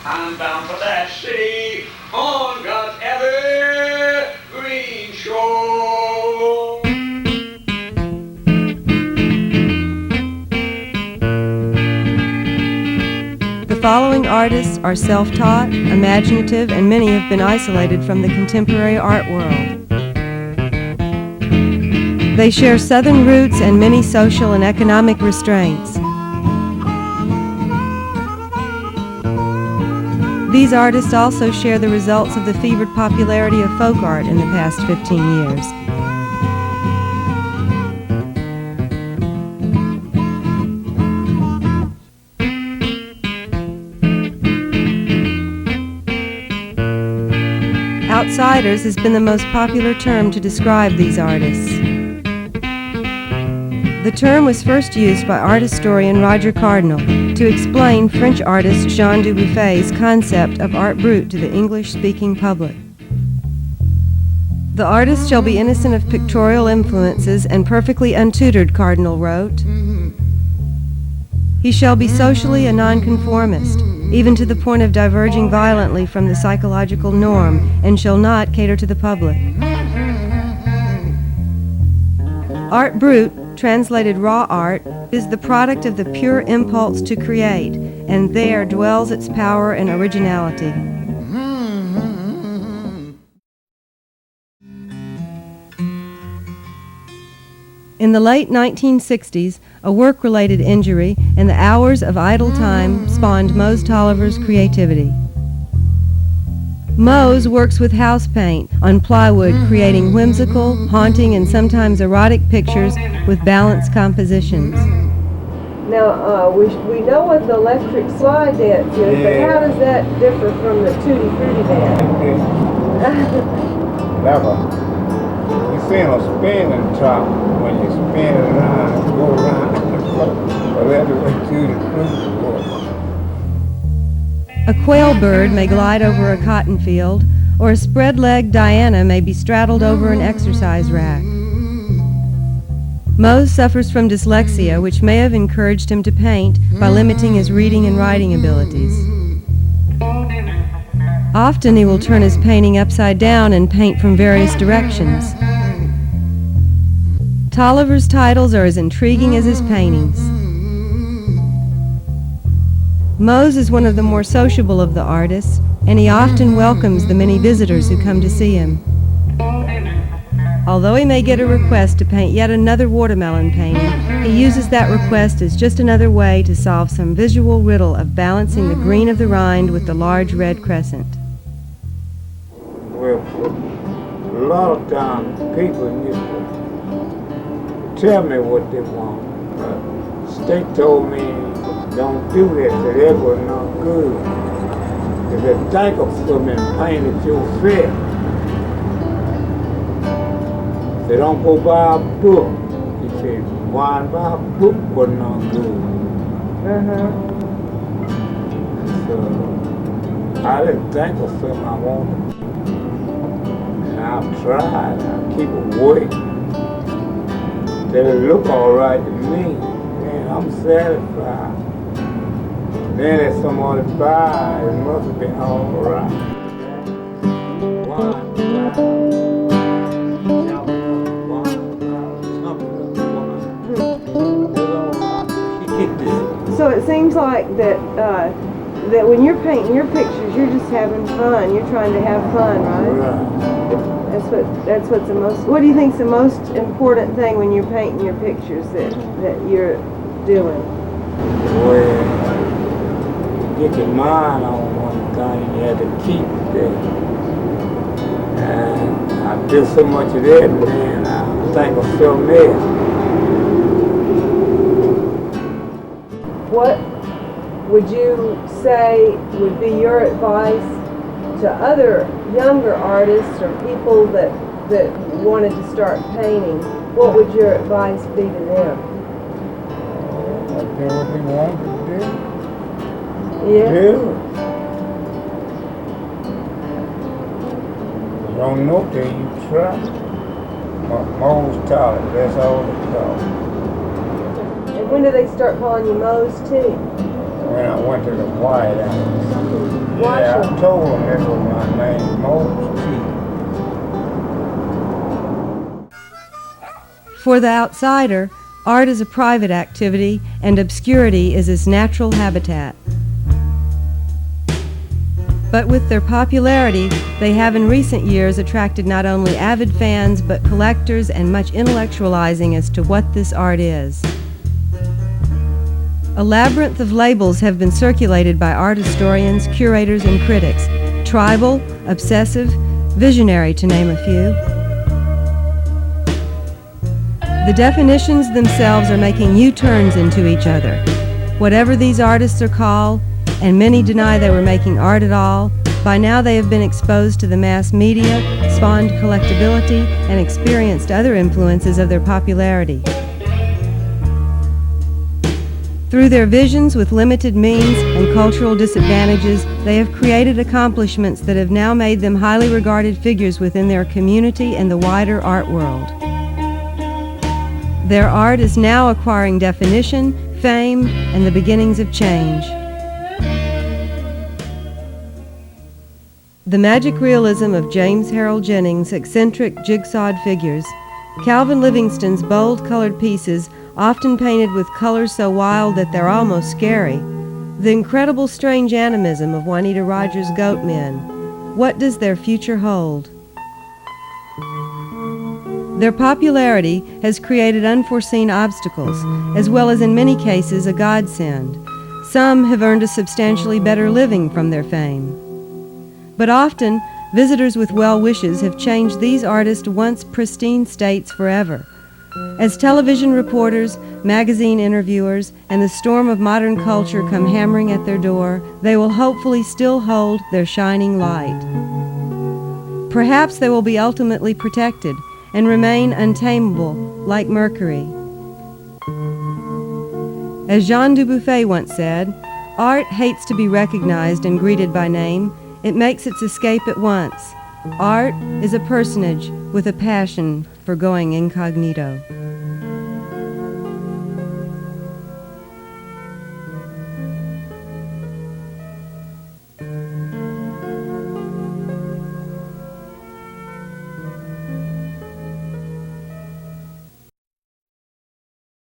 I'm bound for that city on God's evergreen shore. The following artists are self-taught, imaginative, and many have been isolated from the contemporary art world. They share Southern roots and many social and economic restraints. These artists also share the results of the fevered popularity of folk art in the past 15 years. Outsiders has been the most popular term to describe these artists. The term was first used by art historian Roger Cardinal to explain French artist Jean Dubuffet's concept of art brut to the English-speaking public. The artist shall be innocent of pictorial influences and perfectly untutored, Cardinal wrote. He shall be socially a nonconformist, even to the point of diverging violently from the psychological norm, and shall not cater to the public. Art brut, translated raw art, is the product of the pure impulse to create, and there dwells its power and originality. In the late 1960s, a work-related injury and the hours of idle time spawned MOSE Tolliver's creativity. MOSE works with house paint on plywood, creating whimsical, haunting, and sometimes erotic pictures with balanced compositions. Now, we know what the electric slide dance is, but how does that differ from the Tutti Frutti dance? You see a spinning top when you spin it around, go around, well, that's the way Tutti Frutti works. A quail bird may glide over a cotton field, or a spread-legged Diana may be straddled over an exercise rack. MOSE suffers from dyslexia, which may have encouraged him to paint by limiting his reading and writing abilities. Often he will turn his painting upside down and paint from various directions. Tolliver's titles are as intriguing as his paintings. MOSE is one of the more sociable of the artists, and he often welcomes the many visitors who come to see him. Although he may get a request to paint yet another watermelon painting, he uses that request as just another way to solve some visual riddle of balancing the green of the rind with the large red crescent. Well, a lot of times people used to tell me what they want. State told me, don't do that, that was not good. If they think of something and paint it your face, they don't go buy a book. He said, why buy a book was not good. So I didn't think of something I wanted. And I've tried, I keep away. They look all right to me, and I'm satisfied. Then if somebody buy, it must have been all right. So it seems like that when you're painting your pictures, you're just having fun. You're trying to have fun, right? Right. That's what's the most. What do you think's the most important thing when you're painting your pictures that you're doing? Well, you get your mind on one thing, you have to keep it. And I do so much of that, and then I think of something else. What would you say would be your advice to other younger artists or people that wanted to start painting? What would your advice be to them? I do what they want to do. Yeah. Do it. You don't know till you try. MOSE Tolliver, that's all it's called. And when do they start calling you MOSE too? when I went to the White House. Watch Yeah, it. I told them this was my name, MOSE. For the outsider, art is a private activity and obscurity is its natural habitat. But with their popularity, they have in recent years attracted not only avid fans but collectors and much intellectualizing as to what this art is. A labyrinth of labels have been circulated by art historians, curators, and critics. Tribal, obsessive, visionary, to name a few. The definitions themselves are making U-turns into each other. Whatever these artists are called, and many deny they were making art at all, by now they have been exposed to the mass media, spawned collectability, and experienced other influences of their popularity. Through their visions with limited means and cultural disadvantages, they have created accomplishments that have now made them highly regarded figures within their community and the wider art world. Their art is now acquiring definition, fame, and the beginnings of change. The magic realism of James Harold Jennings' eccentric jigsawed figures, Calvin Livingston's bold-colored pieces, often painted with colors so wild that they're almost scary, the incredible strange animism of Juanita Rogers' goat men. What does their future hold? Their popularity has created unforeseen obstacles, as well as in many cases a godsend. Some have earned a substantially better living from their fame. But often, visitors with well wishes have changed these artists' once pristine states forever. As television reporters, magazine interviewers, and the storm of modern culture come hammering at their door, they will hopefully still hold their shining light. Perhaps they will be ultimately protected and remain untamable like Mercury. As Jean Dubuffet once said, art hates to be recognized and greeted by name. It makes its escape at once. Art is a personage with a passion for going incognito.